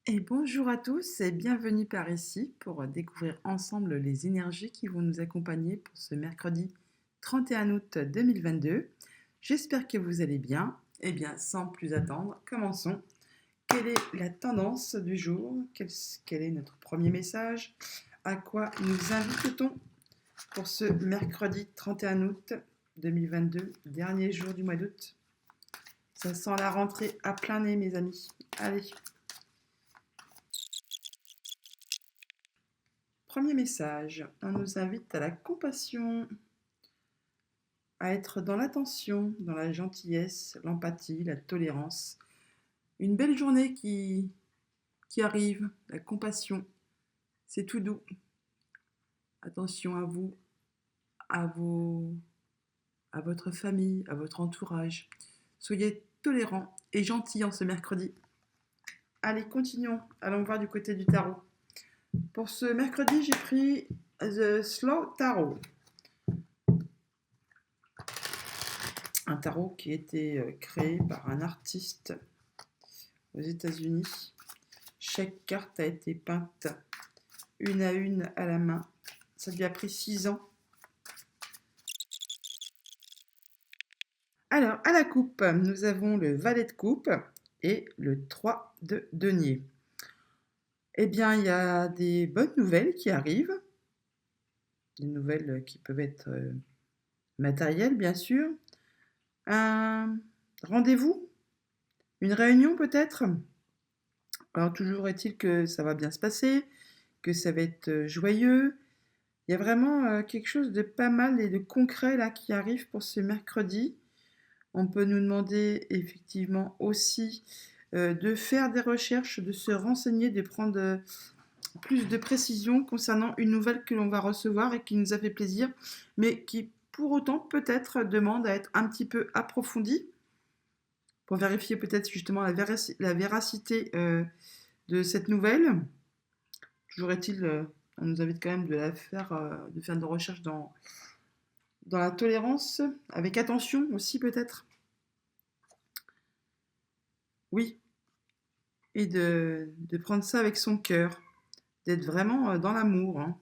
Et bonjour à tous et bienvenue par ici pour découvrir ensemble les énergies qui vont nous accompagner pour ce mercredi 31 août 2022. J'espère que vous allez bien. Eh bien, sans plus attendre, commençons. Quelle est la tendance du jour? Quel est notre premier message? À quoi nous invite-t-on pour ce mercredi 31 août 2022, dernier jour du mois d'août? Ça sent la rentrée à plein nez, mes amis. Allez. Premier message, on nous invite à la compassion, à être dans l'attention, dans la gentillesse, l'empathie, la tolérance. Une belle journée qui arrive, la compassion, c'est tout doux. Attention à vous, à, vos, à votre famille, à votre entourage. Soyez tolérants et gentils en ce mercredi. Allez, continuons, allons voir du côté du tarot. Pour ce mercredi, j'ai pris The Slow Tarot. Un tarot qui a été créé par un artiste aux États-Unis. Chaque carte a été peinte une à une à la main. Ça lui a pris 6 ans. Alors, à la coupe, nous avons le valet de coupe et le 3 de denier. Eh bien, il y a des bonnes nouvelles qui arrivent. Des nouvelles qui peuvent être matérielles, bien sûr. Un rendez-vous, une réunion peut-être. Alors, toujours est-il que ça va bien se passer, que ça va être joyeux. Il y a vraiment quelque chose de pas mal et de concret là qui arrive pour ce mercredi. On peut nous demander effectivement aussi de faire des recherches, de se renseigner, de prendre plus de précisions concernant une nouvelle que l'on va recevoir et qui nous a fait plaisir, mais qui pour autant peut-être demande à être un petit peu approfondie pour vérifier peut-être justement la véracité de cette nouvelle. Toujours est-il, on nous invite quand même de faire des recherches dans la tolérance, avec attention aussi peut-être. Oui, et de prendre ça avec son cœur, d'être vraiment dans l'amour. Hein.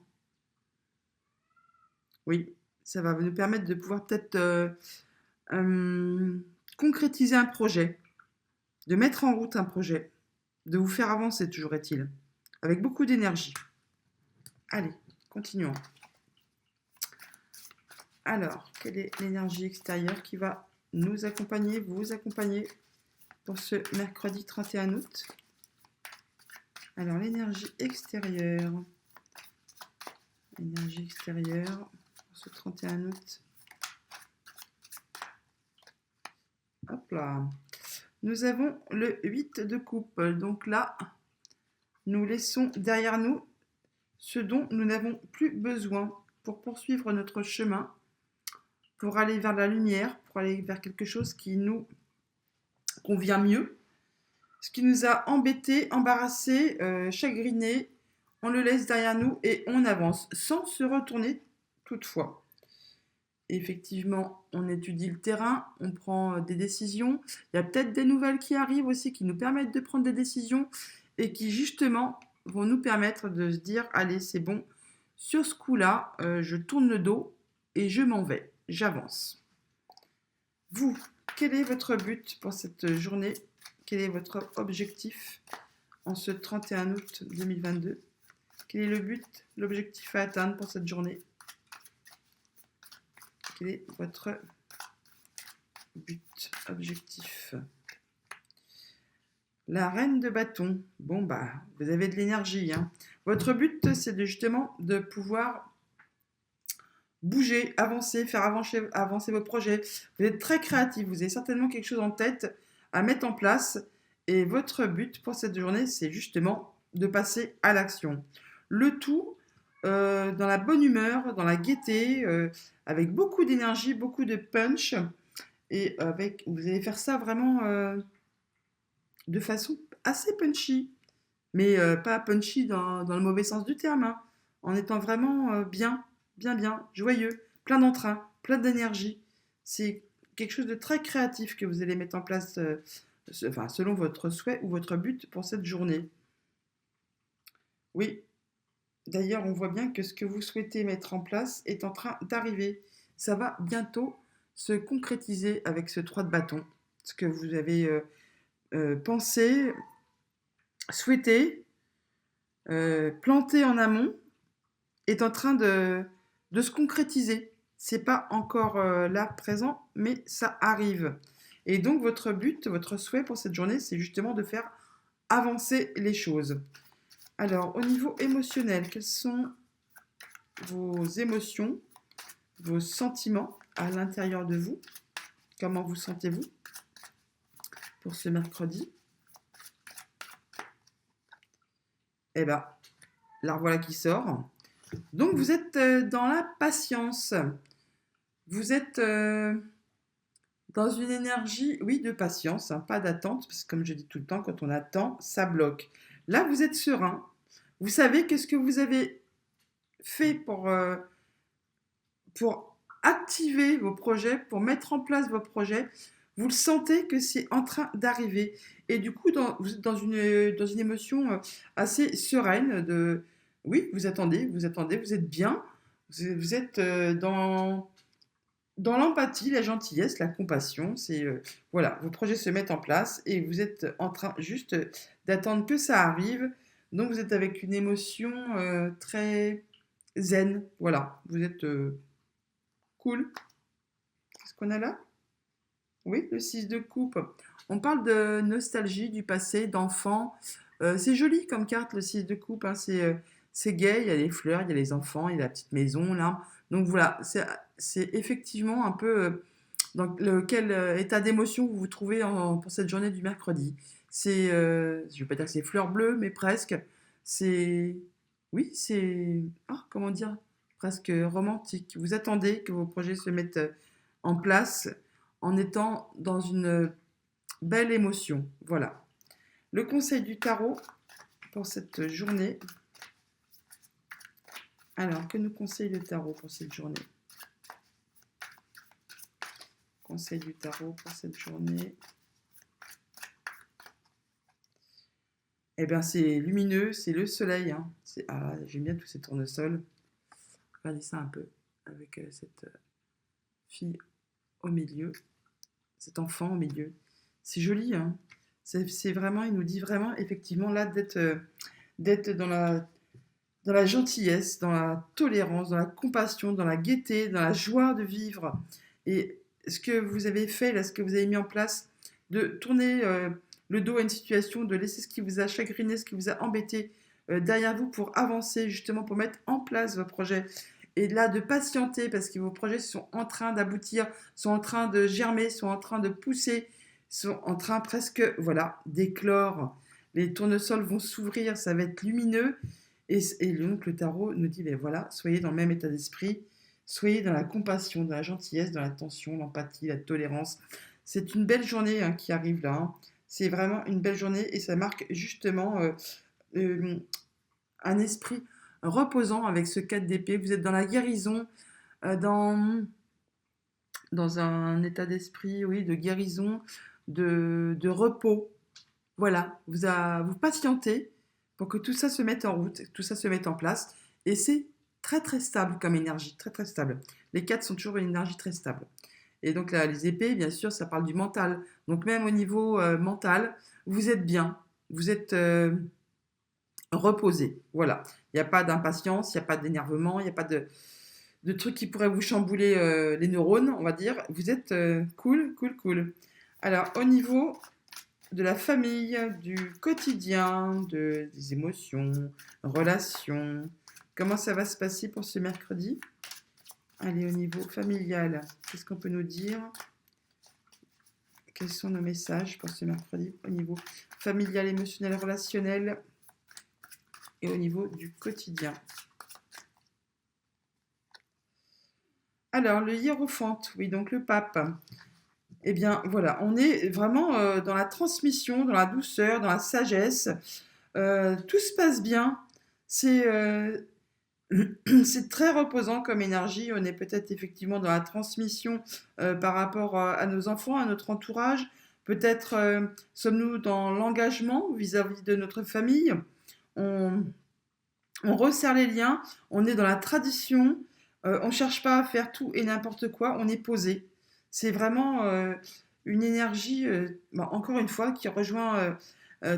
Oui, ça va nous permettre de pouvoir peut-être concrétiser un projet, de mettre en route un projet, de vous faire avancer, toujours est-il, avec beaucoup d'énergie. Allez, continuons. Alors, quelle est l'énergie extérieure qui va nous accompagner, vous accompagner pour ce mercredi 31 août? Alors, l'énergie extérieure pour ce 31 août. Hop là. Nous avons le 8 de coupe. Donc là, nous laissons derrière nous ce dont nous n'avons plus besoin pour poursuivre notre chemin, pour aller vers la lumière, pour aller vers quelque chose qui nous convient mieux. Ce qui nous a embêtés, embarrassés, chagrinés, on le laisse derrière nous et on avance sans se retourner toutefois. Effectivement, on étudie le terrain, on prend des décisions. Il y a peut-être des nouvelles qui arrivent aussi qui nous permettent de prendre des décisions et qui justement vont nous permettre de se dire allez, c'est bon, sur ce coup-là, je tourne le dos et je m'en vais, j'avance. Vous, quel est votre but pour cette journée? Quel est votre objectif en ce 31 août 2022? Quel est le but, l'objectif à atteindre pour cette journée? Quel est votre but, objectif? La reine de bâton. Bon, bah, vous avez de l'énergie. Hein. Votre but, c'est justement de pouvoir bouger, avancer, faire avancer vos projets. Vous êtes très créatif. Vous avez certainement quelque chose en tête à mettre en place. Et votre but pour cette journée, c'est justement de passer à l'action. Le tout dans la bonne humeur, dans la gaieté, avec beaucoup d'énergie, beaucoup de punch. Et vous allez faire ça vraiment de façon assez punchy. Mais pas punchy dans le mauvais sens du terme. Hein, en étant vraiment bien, joyeux, plein d'entrain, plein d'énergie. C'est quelque chose de très créatif que vous allez mettre en place selon votre souhait ou votre but pour cette journée. Oui, d'ailleurs, on voit bien que ce que vous souhaitez mettre en place est en train d'arriver. Ça va bientôt se concrétiser avec ce 3 de bâton. Ce que vous avez pensé, souhaité, planté en amont est en train de se concrétiser. C'est pas encore là présent, mais ça arrive. Et donc votre but, votre souhait pour cette journée, c'est justement de faire avancer les choses. Alors, au niveau émotionnel, quelles sont vos émotions, vos sentiments à l'intérieur de vous? Comment vous sentez-vous pour ce mercredi? Eh bien, la voilà qui sort. Donc, vous êtes dans la patience. Vous êtes dans une énergie, oui, de patience, hein, pas d'attente, parce que comme je dis tout le temps, quand on attend, ça bloque. Là, vous êtes serein. Vous savez qu'est-ce que vous avez fait pour activer vos projets, pour mettre en place vos projets. Vous le sentez que c'est en train d'arriver. Et du coup, vous êtes dans une émotion assez sereine de... Oui, vous attendez, vous attendez, vous êtes bien. Vous êtes dans l'empathie, la gentillesse, la compassion. C'est voilà, vos projets se mettent en place et vous êtes en train juste d'attendre que ça arrive. Donc vous êtes avec une émotion très zen. Voilà, vous êtes cool. Qu'est-ce qu'on a là? Oui, le 6 de coupe. On parle de nostalgie, du passé, d'enfants. C'est joli comme carte, le 6 de coupe, hein. C'est gai, il y a les fleurs, il y a les enfants, il y a la petite maison, là. Donc voilà, c'est effectivement un peu dans quel état d'émotion vous vous trouvez pour cette journée du mercredi. Je ne vais pas dire que c'est fleurs bleues, mais presque. C'est, oui, c'est, comment dire, presque romantique. Vous attendez que vos projets se mettent en place en étant dans une belle émotion. Voilà. Le conseil du tarot pour cette journée. Alors, que nous conseille le tarot pour cette journée? Conseil du tarot pour cette journée. Eh bien, c'est lumineux, c'est le soleil. Hein. J'aime bien tous ces tournesols. Regardez ça un peu avec cette fille au milieu, cet enfant au milieu. C'est joli, hein. C'est vraiment, il nous dit vraiment, effectivement, là, d'être dans la gentillesse, dans la tolérance, dans la compassion, dans la gaieté, dans la joie de vivre. Et ce que vous avez fait, là, ce que vous avez mis en place, de tourner le dos à une situation, de laisser ce qui vous a chagriné, ce qui vous a embêté derrière vous pour avancer, justement, pour mettre en place vos projets. Et là, de patienter parce que vos projets sont en train d'aboutir, sont en train de germer, sont en train de pousser, sont en train presque, voilà, d'éclore. Les tournesols vont s'ouvrir, ça va être lumineux. Et donc le tarot nous dit, ben voilà, soyez dans le même état d'esprit, soyez dans la compassion, dans la gentillesse, dans l'attention, l'empathie, la tolérance. C'est une belle journée hein, qui arrive là. Hein. C'est vraiment une belle journée et ça marque justement euh, un esprit reposant avec ce 4 d'épée. Vous êtes dans la guérison, euh, dans, dans un état d'esprit, oui, de guérison, de repos. Voilà, vous patientez pour que tout ça se mette en route, que tout ça se mette en place. Et c'est très très stable comme énergie, très très stable. Les 4 sont toujours une énergie très stable. Et donc là, les épées, bien sûr, ça parle du mental. Donc même au niveau mental, vous êtes bien, vous êtes reposé. Voilà, il n'y a pas d'impatience, il n'y a pas d'énervement, il n'y a pas de trucs qui pourraient vous chambouler les neurones, on va dire. Vous êtes cool, cool, cool. Alors, au niveau de la famille, du quotidien, des émotions, relations. Comment ça va se passer pour ce mercredi? Allez, au niveau familial, qu'est-ce qu'on peut nous dire? Quels sont nos messages pour ce mercredi au niveau familial, émotionnel, relationnel et au niveau du quotidien? Alors, le hiérophante, oui, donc le pape. Eh bien, voilà, on est vraiment dans la transmission, dans la douceur, dans la sagesse. Tout se passe bien. C'est c'est très reposant comme énergie. On est peut-être effectivement dans la transmission par rapport à nos enfants, à notre entourage. Peut-être sommes-nous dans l'engagement vis-à-vis de notre famille. On, On resserre les liens, on est dans la tradition, on ne cherche pas à faire tout et n'importe quoi, on est posé. C'est vraiment une énergie, encore une fois, qui rejoint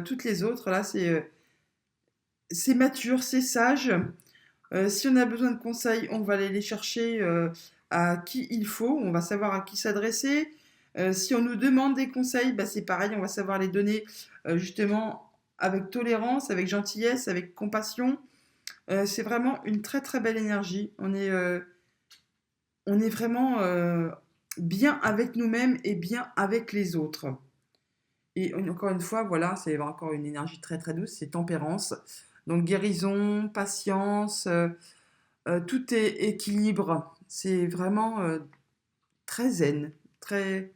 toutes les autres. Là, c'est mature, c'est sage. Si on a besoin de conseils, on va aller les chercher à qui il faut, on va savoir à qui s'adresser. Si on nous demande des conseils, bah, c'est pareil, on va savoir les donner justement avec tolérance, avec gentillesse, avec compassion. C'est vraiment une très très belle énergie. On est vraiment bien avec nous-mêmes et bien avec les autres. Et encore une fois, voilà, c'est encore une énergie très très douce, c'est tempérance. Donc guérison, patience, tout est équilibre. C'est vraiment très zen, très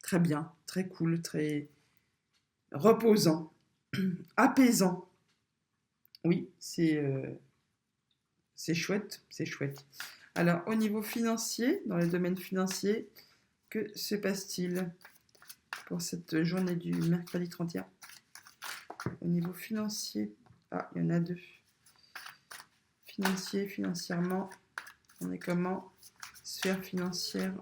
très bien, très cool, très reposant, apaisant. Oui, c'est chouette, c'est chouette. Alors, au niveau financier, dans les domaines financiers, que se passe-t-il pour cette journée du mercredi 31? Au niveau financier, ah, il y en a deux. Financier, financièrement, on est comment? Sphère financière,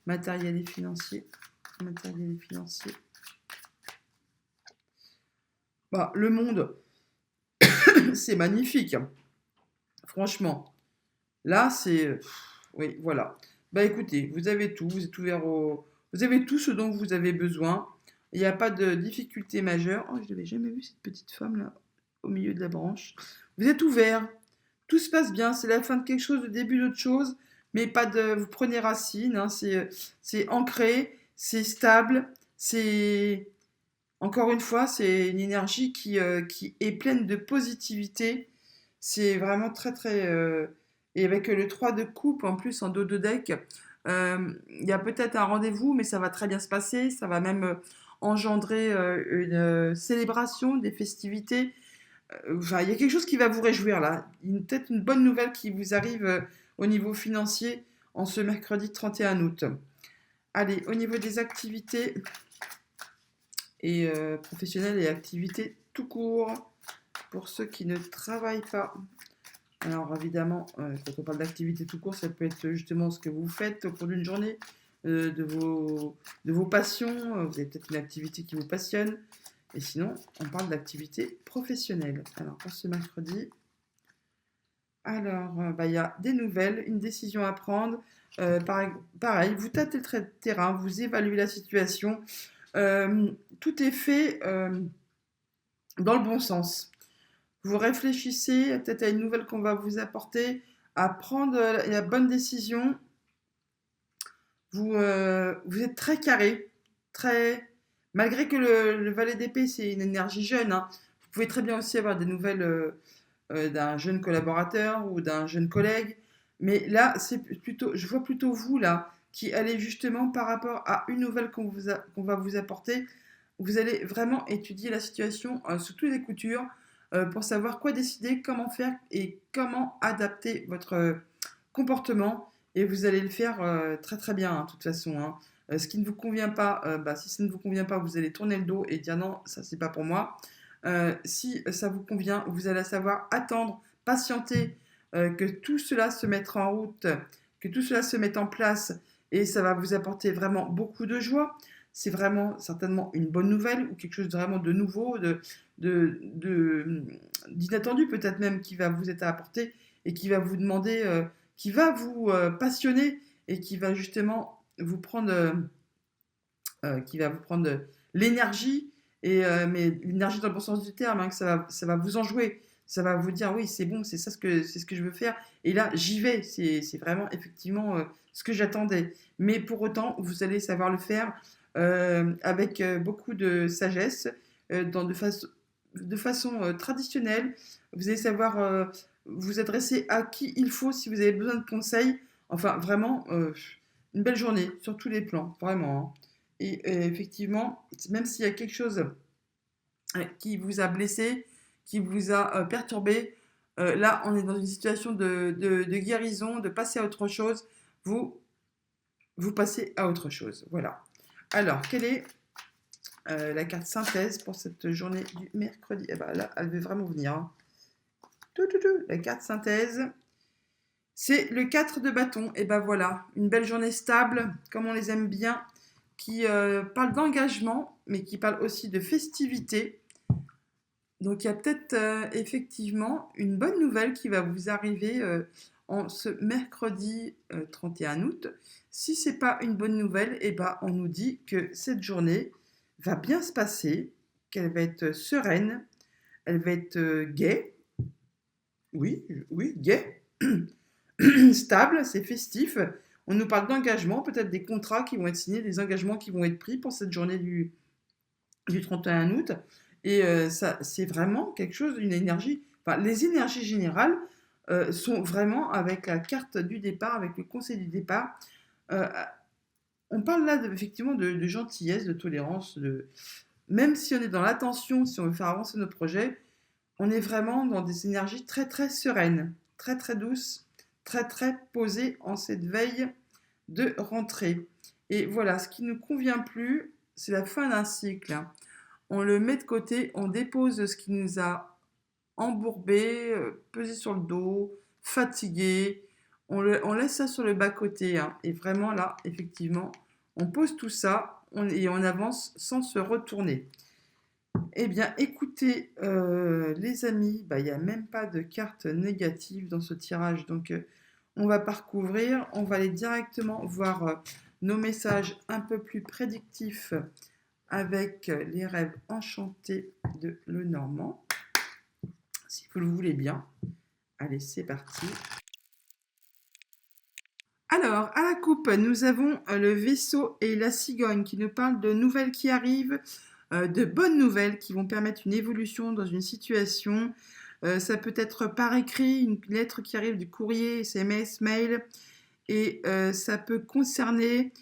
matériel et financier. Matériel et financier. Bah, le monde, c'est magnifique. Franchement. Là, c'est. Oui, voilà. Bah écoutez, vous avez tout, vous êtes ouvert au. Vous avez tout ce dont vous avez besoin. Il n'y a pas de difficulté majeure. Oh, je n'avais jamais vu cette petite femme là, au milieu de la branche. Vous êtes ouvert. Tout se passe bien. C'est la fin de quelque chose, le début d'autre chose. Mais pas de. Vous prenez racine. Hein, c'est ancré, c'est stable. C'est. Encore une fois, c'est une énergie qui est pleine de positivité. C'est vraiment très très. Et avec le 3 de coupe en plus en dos de deck, il y a peut-être un rendez-vous, mais ça va très bien se passer. Ça va même engendrer une célébration, des festivités. Enfin, il y a quelque chose qui va vous réjouir là. Peut-être une bonne nouvelle qui vous arrive au niveau financier en ce mercredi 31 août. Allez, au niveau des activités et professionnelles et activités tout court, pour ceux qui ne travaillent pas. Alors évidemment, quand on parle d'activité tout court, ça peut être justement ce que vous faites au cours d'une journée, de vos passions. Vous avez peut-être une activité qui vous passionne. Et sinon, on parle d'activité professionnelle. Alors pour ce mercredi, alors bah, y a des nouvelles, une décision à prendre. Pareil, vous tâtez le terrain, vous évaluez la situation. Tout est fait dans le bon sens. Vous réfléchissez peut-être à une nouvelle qu'on va vous apporter, à prendre la bonne décision. Vous êtes très carré, très... Malgré que le valet d'épée, c'est une énergie jeune, hein, vous pouvez très bien aussi avoir des nouvelles d'un jeune collaborateur ou d'un jeune collègue. Mais là, je vois plutôt vous, là, qui allez justement par rapport à une nouvelle qu'on va vous apporter, vous allez vraiment étudier la situation sous toutes les coutures pour savoir quoi décider, comment faire et comment adapter votre comportement. Et vous allez le faire très très bien, hein, de toute façon. Hein. Ce qui ne vous convient pas, bah, si ça ne vous convient pas, vous allez tourner le dos et dire non, ça c'est pas pour moi. Si ça vous convient, vous allez savoir attendre, patienter, que tout cela se mette en route, que tout cela se mette en place et ça va vous apporter vraiment beaucoup de joie. C'est vraiment certainement une bonne nouvelle ou quelque chose de vraiment de nouveau, d'inattendu peut-être même qui va vous être apporté et qui va vous demander, qui va vous passionner et qui va justement vous prendre, qui va vous prendre l'énergie mais l'énergie dans le bon sens du terme, hein, que ça va vous enjouer, ça va vous dire oui c'est bon, c'est ce que je veux faire et là j'y vais, c'est vraiment effectivement ce que j'attendais. Mais pour autant vous allez savoir le faire avec beaucoup de sagesse, de façon traditionnelle. Vous allez savoir vous adresser à qui il faut si vous avez besoin de conseils. Enfin vraiment une belle journée sur tous les plans, vraiment. Hein. Et effectivement, même s'il y a quelque chose qui vous a blessé, qui vous a perturbé, là, on est dans une situation de guérison, de passer à autre chose. Vous passez à autre chose. Voilà. Alors, quel est la carte synthèse pour cette journée du mercredi. Et ben là, elle veut vraiment venir. Hein. La carte synthèse, c'est le 4 de bâton. Et ben voilà, une belle journée stable, comme on les aime bien, qui parle d'engagement, mais qui parle aussi de festivité. Donc il y a peut-être effectivement une bonne nouvelle qui va vous arriver en ce mercredi 31 août. Si ce n'est pas une bonne nouvelle, eh ben, on nous dit que cette journée va bien se passer, qu'elle va être sereine, elle va être gaie, oui, gaie, stable, c'est festif. On nous parle d'engagement, peut-être des contrats qui vont être signés, des engagements qui vont être pris pour cette journée du 31 août. Et ça, c'est vraiment quelque chose, une énergie. Enfin, les énergies générales sont vraiment avec la carte du départ, avec le conseil du départ. Euh, on parle là effectivement de gentillesse, de tolérance. Même si on est dans l'attention, si on veut faire avancer nos projets, on est vraiment dans des énergies très très sereines, très très douces, très très posées en cette veille de rentrée. Et voilà, ce qui ne nous convient plus, c'est la fin d'un cycle. On le met de côté, on dépose ce qui nous a embourbé, pesé sur le dos, fatigué. On laisse ça sur le bas-côté. Hein. Et vraiment là, effectivement, on pose tout ça et on avance sans se retourner. Eh bien, écoutez, les amis, il n'y a même pas de carte négative dans ce tirage. Donc, on va pas recouvrir. On va aller directement voir nos messages un peu plus prédictifs avec les rêves enchantés de Lenormand. Si vous le voulez bien. Allez, c'est parti. Alors, à la coupe, nous avons le vaisseau et la cigogne qui nous parlent de nouvelles qui arrivent, de bonnes nouvelles qui vont permettre une évolution dans une situation. Ça peut être par écrit, une lettre qui arrive du courrier, SMS, mail, et ça peut concerner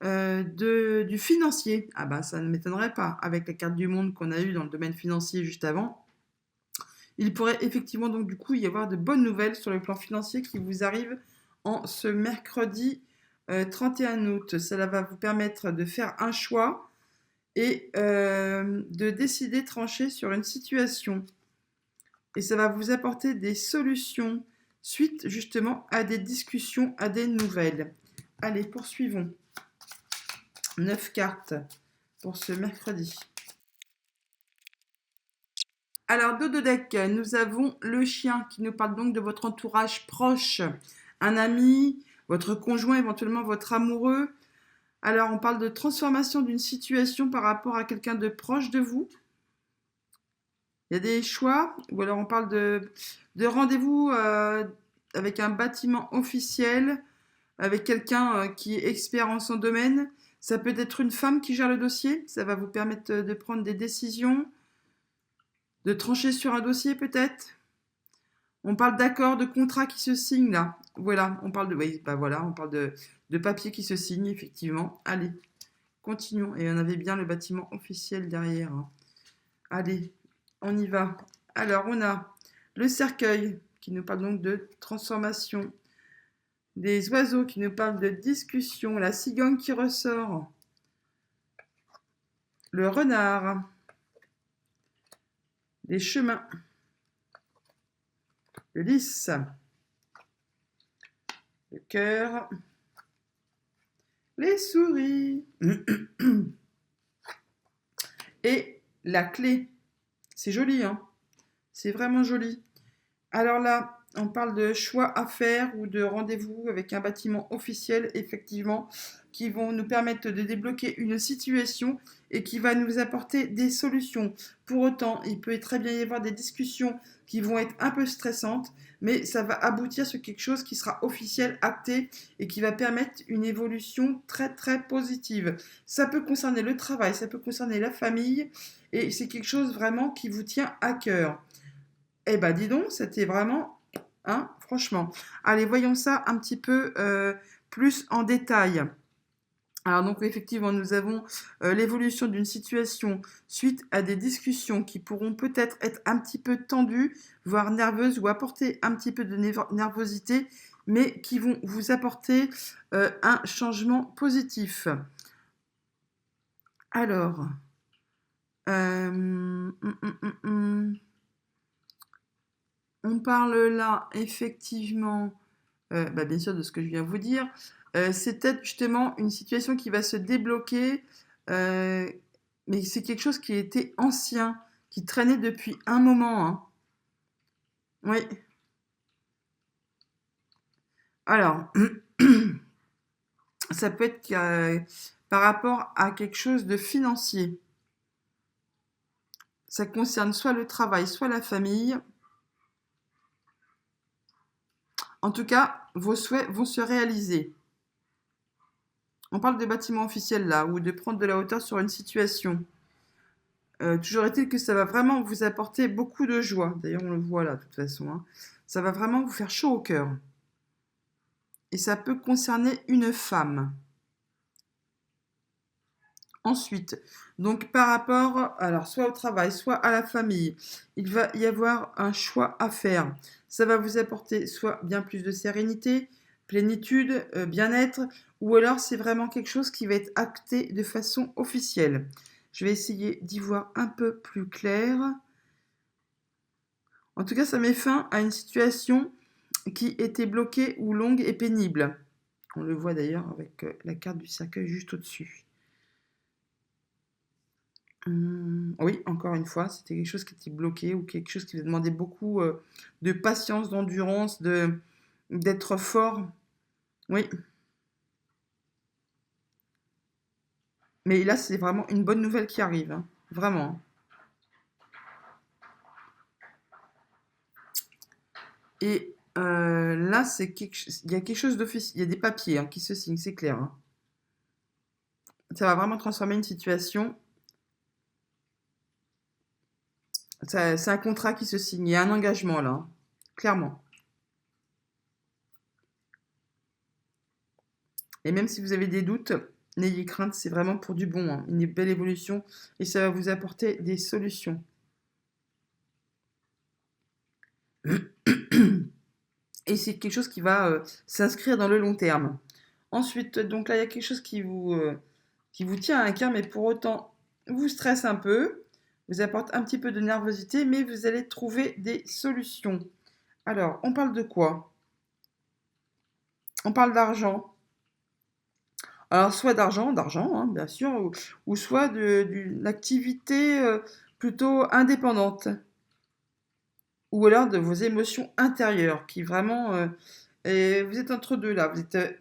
du financier. Ah bah ça ne m'étonnerait pas, avec la carte du monde qu'on a eue dans le domaine financier juste avant. Il pourrait effectivement donc du coup y avoir de bonnes nouvelles sur le plan financier qui vous arrivent en ce mercredi 31 août. Cela va vous permettre de faire un choix et de décider, trancher sur une situation. Et ça va vous apporter des solutions suite justement à des discussions, à des nouvelles. Allez, poursuivons. 9 cartes pour ce mercredi. Alors, dos de deck, nous avons le chien qui nous parle donc de votre entourage proche, un ami, votre conjoint, éventuellement votre amoureux. Alors, on parle de transformation d'une situation par rapport à quelqu'un de proche de vous. Il y a des choix, ou alors on parle de rendez-vous avec un bâtiment officiel, avec quelqu'un qui est expert en son domaine. Ça peut être une femme qui gère le dossier, ça va vous permettre de prendre des décisions, de trancher sur un dossier peut-être. On parle d'accord, de contrat qui se signe là. Voilà, on parle de, oui, bah voilà, on parle de papier qui se signe effectivement. Allez, continuons. Et on avait bien le bâtiment officiel derrière. Hein. Allez, on y va. Alors, on a le cercueil qui nous parle donc de transformation. Des oiseaux qui nous parlent de discussion. La cigogne qui ressort. Le renard. Les chemins. Le lys. Le cœur. Les souris. Et la clé. C'est joli, hein? C'est vraiment joli. Alors là, on parle de choix à faire ou de rendez-vous avec un bâtiment officiel, effectivement, qui vont nous permettre de débloquer une situation et qui va nous apporter des solutions. Pour autant, il peut très bien y avoir des discussions qui vont être un peu stressantes, mais ça va aboutir sur quelque chose qui sera officiel, acté et qui va permettre une évolution très très positive. Ça peut concerner le travail, ça peut concerner la famille et c'est quelque chose vraiment qui vous tient à cœur. Eh ben dis donc, c'était vraiment, hein, franchement. Allez, voyons ça un petit peu plus en détail. Alors donc effectivement, nous avons l'évolution d'une situation suite à des discussions qui pourront peut-être être un petit peu tendues, voire nerveuses ou apporter un petit peu de nervosité, mais qui vont vous apporter un changement positif. Alors, On parle là effectivement, bien sûr de ce que je viens de vous dire. C'est peut-être justement une situation qui va se débloquer, euh, mais c'est quelque chose qui était ancien, qui traînait depuis un moment, hein. Oui. Alors, ça peut être par rapport à quelque chose de financier. Ça concerne soit le travail, soit la famille. En tout cas, vos souhaits vont se réaliser. On parle de bâtiment officiel là, ou de prendre de la hauteur sur une situation. Toujours est-il que ça va vraiment vous apporter beaucoup de joie. D'ailleurs, on le voit là, de toute façon, hein. Ça va vraiment vous faire chaud au cœur. Et ça peut concerner une femme. Ensuite, donc par rapport, alors soit au travail, soit à la famille, il va y avoir un choix à faire. Ça va vous apporter soit bien plus de sérénité, plénitude, bien-être, ou alors c'est vraiment quelque chose qui va être acté de façon officielle. Je vais essayer d'y voir un peu plus clair. En tout cas, ça met fin à une situation qui était bloquée ou longue et pénible. On le voit d'ailleurs avec la carte du cercueil juste au-dessus. Oui, encore une fois, c'était quelque chose qui était bloqué ou quelque chose qui demandait beaucoup de patience, d'endurance, d'être fort. Oui, mais là, c'est vraiment une bonne nouvelle qui arrive, hein. Vraiment. Et là, il y a quelque chose d'officiel, il y a des papiers, hein, qui se signent, c'est clair, hein. Ça va vraiment transformer une situation. C'est un contrat qui se signe, il y a un engagement là, hein, clairement. Et même si vous avez des doutes, n'ayez crainte, c'est vraiment pour du bon, hein, une belle évolution et ça va vous apporter des solutions. Et c'est quelque chose qui va s'inscrire dans le long terme. Ensuite, donc là, il y a quelque chose qui vous tient à cœur, mais pour autant, vous stresse un peu, vous apporte un petit peu de nervosité, mais vous allez trouver des solutions. Alors, on parle de quoi? On parle d'argent. Alors, soit d'argent, hein, bien sûr, ou soit d'une activité plutôt indépendante, ou alors de vos émotions intérieures, qui vraiment, et vous êtes entre deux là, vous êtes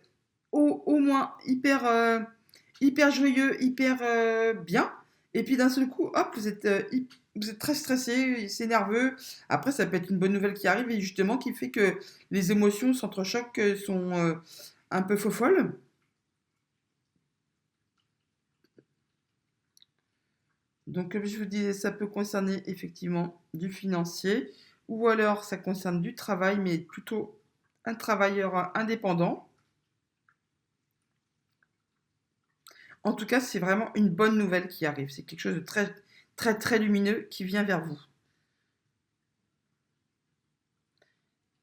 au moins hyper joyeux, hyper bien, et puis d'un seul coup, hop, vous êtes très stressé, c'est nerveux. Après, ça peut être une bonne nouvelle qui arrive, et justement, qui fait que les émotions s'entrechoquent, sont un peu faux-folles. Donc, comme je vous disais, ça peut concerner effectivement du financier ou alors ça concerne du travail, mais plutôt un travailleur indépendant. En tout cas, c'est vraiment une bonne nouvelle qui arrive. C'est quelque chose de très, très, très lumineux qui vient vers vous.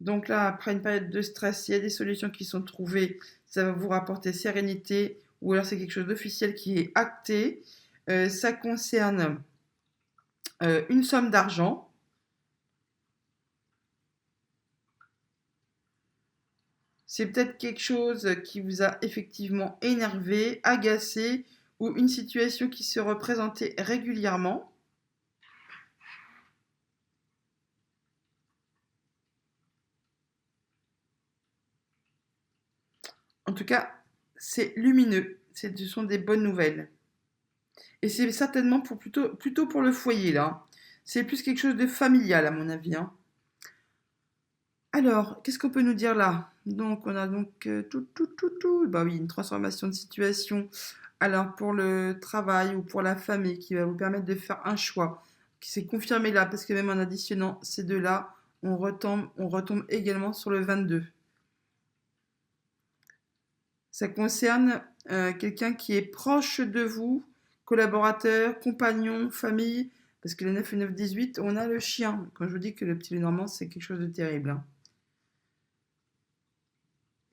Donc là, après une période de stress, il y a des solutions qui sont trouvées. Ça va vous rapporter sérénité ou alors c'est quelque chose d'officiel qui est acté. Ça concerne une somme d'argent. C'est peut-être quelque chose qui vous a effectivement énervé, agacé, ou une situation qui se représentait régulièrement. En tout cas, c'est lumineux. Ce sont des bonnes nouvelles. Et c'est certainement plutôt pour le foyer, là. C'est plus quelque chose de familial, à mon avis, hein. Alors, qu'est-ce qu'on peut nous dire là? Donc, on a donc tout. Bah oui, une transformation de situation. Alors, pour le travail ou pour la famille, qui va vous permettre de faire un choix, qui s'est confirmé là, parce que même en additionnant ces deux-là, on retombe également sur le 22. Ça concerne quelqu'un qui est proche de vous, collaborateur, compagnon, famille, parce que le 9 et 9, 18, on a le chien. Quand je vous dis que le petit Lenormand, c'est quelque chose de terrible, hein.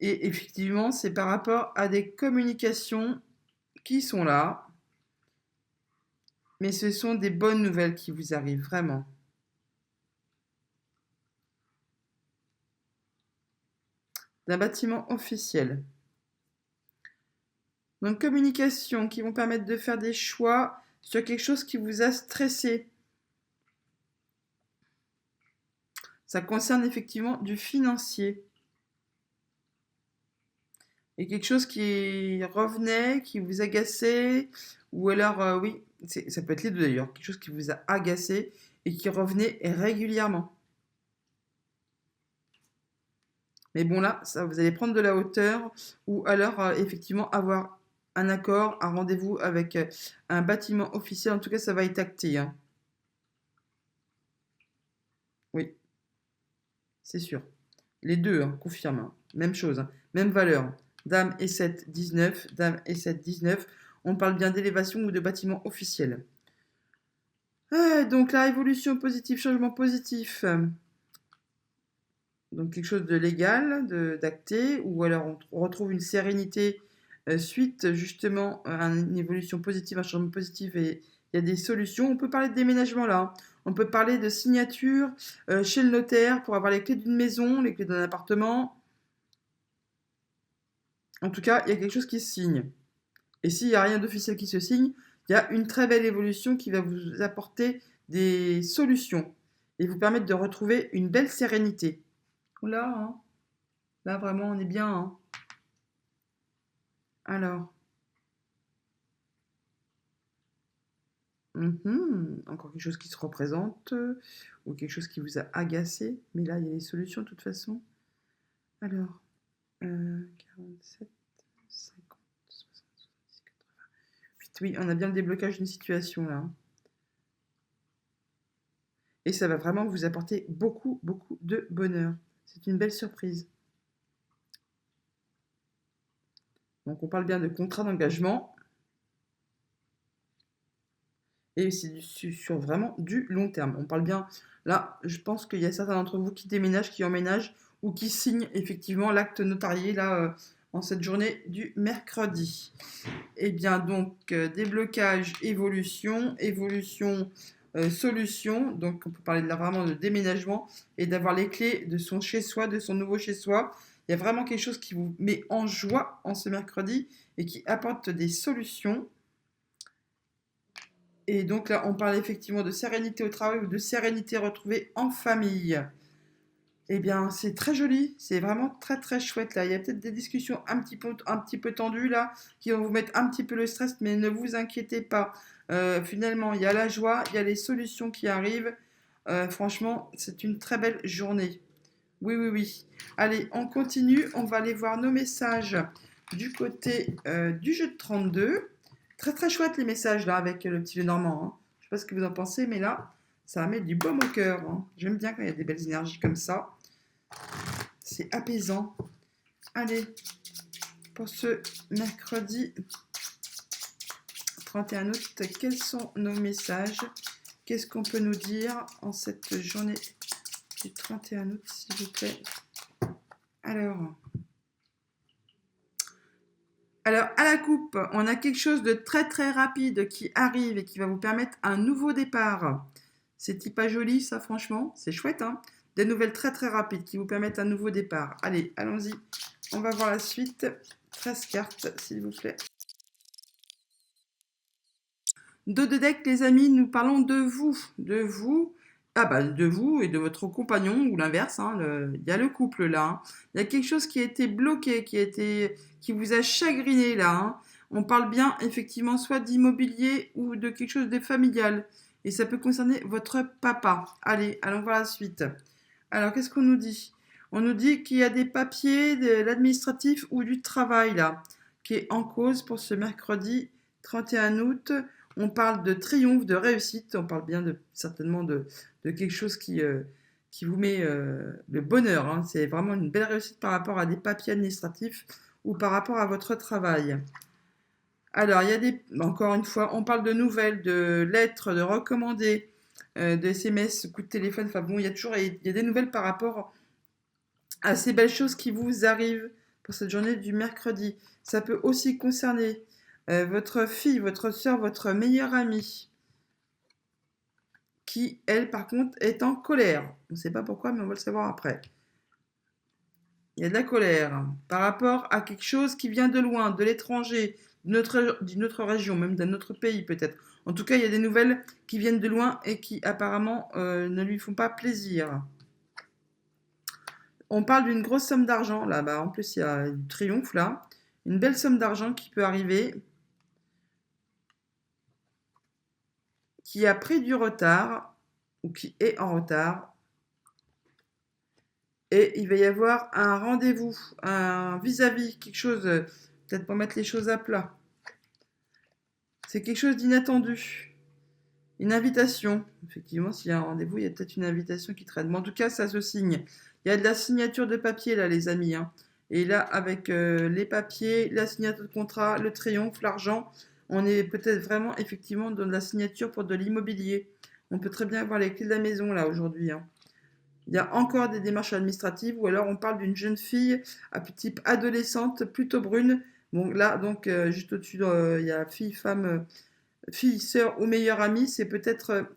Et effectivement, c'est par rapport à des communications qui sont là. Mais ce sont des bonnes nouvelles qui vous arrivent, vraiment. D'un bâtiment officiel. Donc, communication qui vont permettre de faire des choix sur quelque chose qui vous a stressé. Ça concerne effectivement du financier. Et quelque chose qui revenait, qui vous agaçait, ou alors, oui, ça peut être les deux d'ailleurs, quelque chose qui vous a agacé et qui revenait régulièrement. Mais bon là, ça, vous allez prendre de la hauteur, ou alors effectivement avoir un accord, un rendez-vous avec un bâtiment officiel. En tout cas, ça va être acté, hein. Oui, c'est sûr. Les deux, hein, confirme, hein. Même chose, hein. Même valeur. Dame et 7, 19. Dame et 7, 19. On parle bien d'élévation ou de bâtiment officiel. Donc la évolution positive, changement positif. Donc quelque chose de légal, d'acté, ou alors on retrouve une sérénité suite justement à une évolution positive, un changement positif, et il y a des solutions. On peut parler de déménagement là, hein. On peut parler de signature chez le notaire pour avoir les clés d'une maison, les clés d'un appartement. En tout cas, il y a quelque chose qui se signe. Et s'il n'y a rien d'officiel qui se signe, il y a une très belle évolution qui va vous apporter des solutions et vous permettre de retrouver une belle sérénité. Oula, hein. Là vraiment on est bien, hein. Alors, encore quelque chose qui se représente ou quelque chose qui vous a agacé, mais là il y a des solutions de toute façon. Alors, 47, 50, 60, 70, 80. Oui, on a bien le déblocage d'une situation là, hein. Et ça va vraiment vous apporter beaucoup, beaucoup de bonheur. C'est une belle surprise. Donc on parle bien de contrat d'engagement et c'est sur vraiment du long terme. On parle bien, là, je pense qu'il y a certains d'entre vous qui déménagent, qui emménagent ou qui signent effectivement l'acte notarié là en cette journée du mercredi. Et bien donc déblocage, évolution, évolution, solution. Donc on peut parler de là vraiment de déménagement et d'avoir les clés de son chez-soi, de son nouveau chez-soi. Il y a vraiment quelque chose qui vous met en joie en ce mercredi et qui apporte des solutions. Et donc là, on parle effectivement de sérénité au travail ou de sérénité retrouvée en famille. Eh bien, c'est très joli, c'est vraiment très très chouette là. Il y a peut-être des discussions un petit peu tendues là, qui vont vous mettre un petit peu le stress, mais ne vous inquiétez pas. Finalement, il y a la joie, il y a les solutions qui arrivent. Franchement, c'est une très belle journée. Oui, oui, oui. Allez, on continue. On va aller voir nos messages du côté du jeu de 32. Très très chouette les messages là avec le petit jeu normand, hein. Je sais pas ce que vous en pensez, mais là, ça va mettre du baume au cœur, hein. J'aime bien quand il y a des belles énergies comme ça. C'est apaisant. Allez, pour ce mercredi 31 août, quels sont nos messages? Qu'est-ce qu'on peut nous dire en cette journée du 31 août, s'il vous plaît? Alors, à la coupe, on a quelque chose de très très rapide qui arrive et qui va vous permettre un nouveau départ. C'est pas joli ça, franchement, c'est chouette, hein. Des nouvelles très très rapides qui vous permettent un nouveau départ. Allez, allons-y, on va voir la suite. 13 cartes, s'il vous plaît. Dos de deck, les amis, nous parlons de vous. De vous. Ah bah, de vous et de votre compagnon, ou l'inverse, hein, il y a le couple là, hein. Il y a quelque chose qui a été bloqué, qui vous a chagriné là, hein. On parle bien effectivement soit d'immobilier ou de quelque chose de familial. Et ça peut concerner votre papa. Allez, allons voir la suite. Alors, qu'est-ce qu'on nous dit? On nous dit qu'il y a des papiers, de l'administratif ou du travail là, qui est en cause pour ce mercredi 31 août. On parle de triomphe, de réussite. On parle bien certainement de quelque chose qui vous met le bonheur, hein. C'est vraiment une belle réussite par rapport à des papiers administratifs ou par rapport à votre travail. Alors, il y a encore une fois, on parle de nouvelles, de lettres, de recommandés, de SMS, coups de téléphone. Enfin bon, il y a des nouvelles par rapport à ces belles choses qui vous arrivent pour cette journée du mercredi. Ça peut aussi concerner votre fille, votre soeur, votre meilleure amie. qui, elle, par contre, est en colère. On ne sait pas pourquoi, mais on va le savoir après. Il y a de la colère par rapport à quelque chose qui vient de loin, de l'étranger, d'une autre région, même d'un autre pays peut-être. En tout cas, il y a des nouvelles qui viennent de loin et qui apparemment ne lui font pas plaisir. On parle d'une grosse somme d'argent là-bas. En plus, il y a du triomphe là. Une belle somme d'argent qui peut arriver, qui a pris du retard ou qui est en retard. Et il va y avoir un rendez-vous, un vis-à-vis, quelque chose, peut-être pour mettre les choses à plat. C'est quelque chose d'inattendu. Une invitation. Effectivement, s'il y a un rendez-vous, il y a peut-être une invitation qui traîne. Mais en tout cas, ça se signe. Il y a de la signature de papier là, les amis. Hein. Et là, avec les papiers, la signature de contrat, le triomphe, l'argent, on est peut-être vraiment effectivement dans de la signature pour de l'immobilier. On peut très bien avoir les clés de la maison là aujourd'hui. Hein. Il y a encore des démarches administratives ou alors on parle d'une jeune fille à type adolescente, plutôt brune. Bon, là, donc, juste au-dessus, il y a fille, femme, fille, sœur ou meilleure amie. C'est peut-être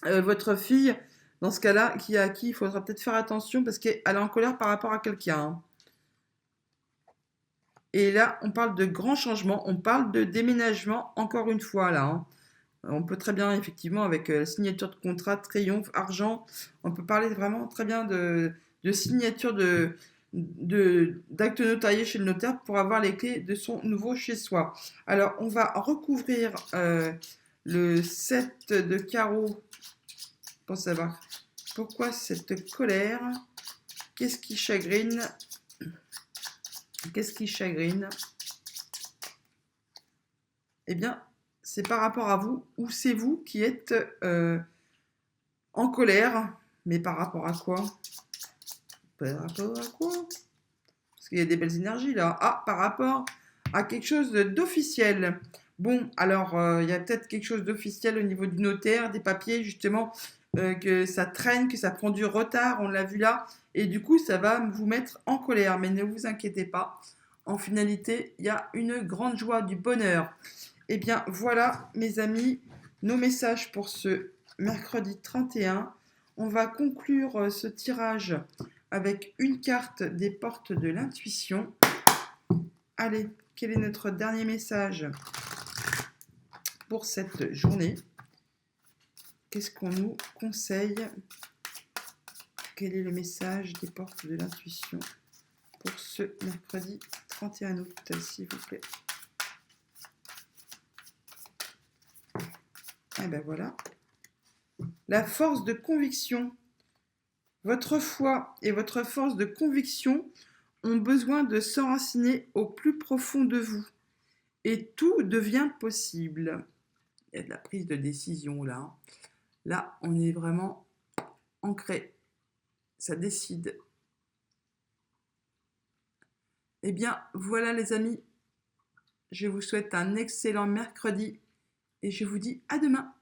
votre fille, dans ce cas-là, à qui il faudra peut-être faire attention parce qu'elle est en colère par rapport à quelqu'un. Hein. Et là, on parle de grands changements, on parle de déménagement, encore une fois, là. Hein. On peut très bien, effectivement, avec la signature de contrat, triomphe, argent, on peut parler vraiment très bien de signature d'acte notarié chez le notaire pour avoir les clés de son nouveau chez soi. Alors, on va recouvrir le 7 de carreau pour savoir pourquoi cette colère, qu'est-ce qui chagrine, qu'est-ce qui chagrine. Eh bien, c'est par rapport à vous, ou c'est vous qui êtes en colère, mais par rapport à quoi? Par rapport à quoi? Parce qu'il y a des belles énergies là. Ah, par rapport à quelque chose d'officiel. Bon, alors, il y a peut-être quelque chose d'officiel au niveau du notaire, des papiers, justement, que ça traîne, que ça prend du retard, on l'a vu là, et du coup, ça va vous mettre en colère. Mais ne vous inquiétez pas, en finalité, il y a une grande joie, du bonheur. Eh bien, voilà, mes amis, nos messages pour ce mercredi 31. On va conclure ce tirage avec une carte des portes de l'intuition. Allez, quel est notre dernier message pour cette journée? Qu'est-ce qu'on nous conseille? Quel est le message des portes de l'intuition pour ce mercredi 31 août, s'il vous plaît? Et ben voilà. La force de conviction. Votre foi et votre force de conviction ont besoin de s'enraciner au plus profond de vous. Et tout devient possible. Il y a de la prise de décision là. Là, on est vraiment ancré. Ça décide. Eh bien, voilà les amis. Je vous souhaite un excellent mercredi et je vous dis à demain.